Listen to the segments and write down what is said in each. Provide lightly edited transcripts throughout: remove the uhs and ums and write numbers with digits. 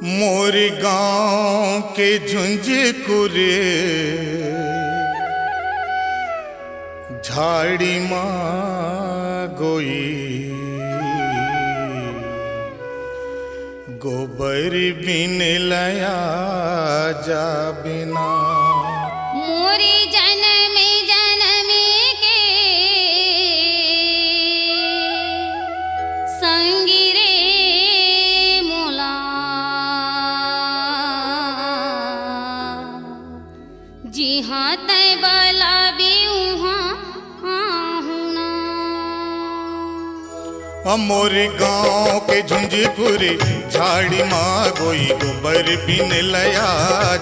मोर गाँव के झुंझकुरे झाड़ी माँ गोई गोबर बिन लया जा बिना। मोरी जन्म जन्म के संगी रे मोला जी हाँ तय बला भी मोर गाँव के झुंझकुरे झाड़ी माँ गोई गोबर बिन लया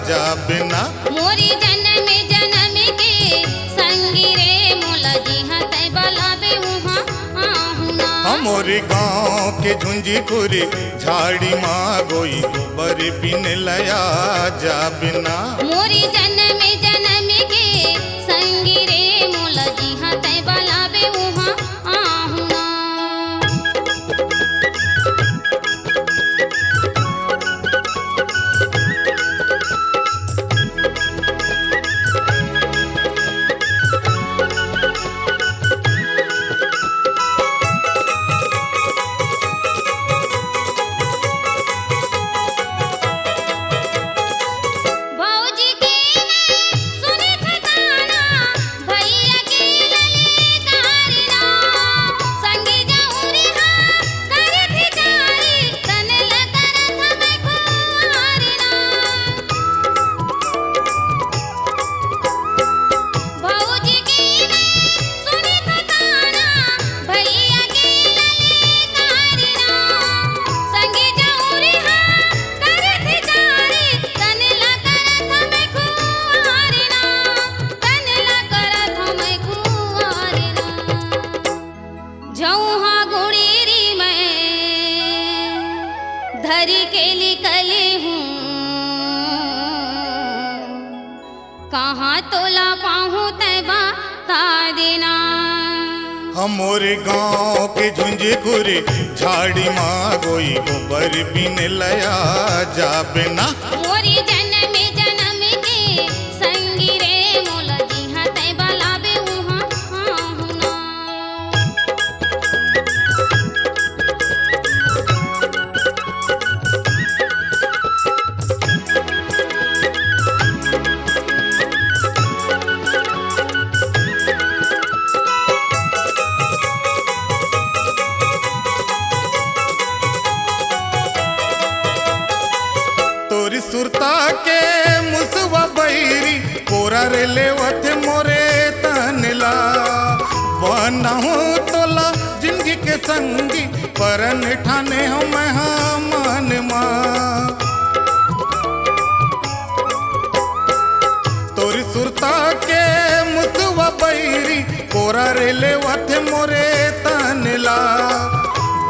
जा बिना। मोरी जन्म जन्म के संगी रे मोला जी हाँ तय बला बे उहाँ मोर गाँव के झुंझकुरे झाड़ी माँ गोई गोबर बिन लया जा बिना। मोरी जन्म जन्म के संगी रे मोला जी हाँ तय बला बे उहाँ धरी के निकली हूँ कहाँ तोला पाहूँ तय बता देना। मोर गाँव के झुंझकुरे झाड़ी माँ गोई गोबर बिन लया जा बिना। मोरी जन्म जन्म के संगी रे मोला जी हाँ तय बला बे उहाँ सुरता के मुसवा बैरी कोरा रे लेवत मोरे तनला बनहु तोला जिंदगी के संगी परन ठाने हो मैं मन माँ। तोरी सुरता के मुसवा बैरी कोरा रे लेवत मोरे तनला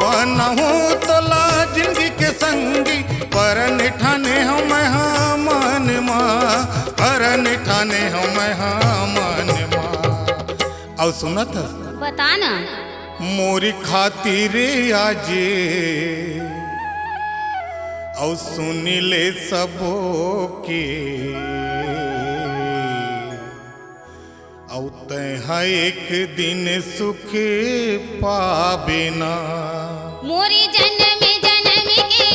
बनहु तोला जिंदगी के संगी परन ठाने हो मैं मन माँ परन ठाने हो मैं मन माँ। और सुनत बताना मोरी खातिर आजे और सुनी ले सबो के और तैहा एक दिन सुख पाबे ना। मोरी जन्म जन्म के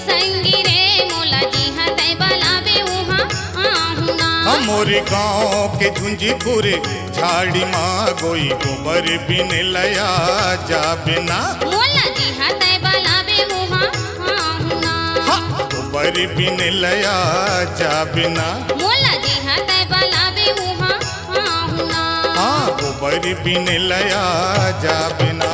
संगी रे मोला जी हाँ तय बला बे उहाँ मोर गाँव के झुंझकुरे झाड़ी माँ गोई गोबर बिन लया जा बिना। मोला जी हाँ तय बला बे उहाँ गोबर बिन लया जा बिना। मोला जी हाँ तय बला बे उहाँ गोबर बिन लया जा बिना।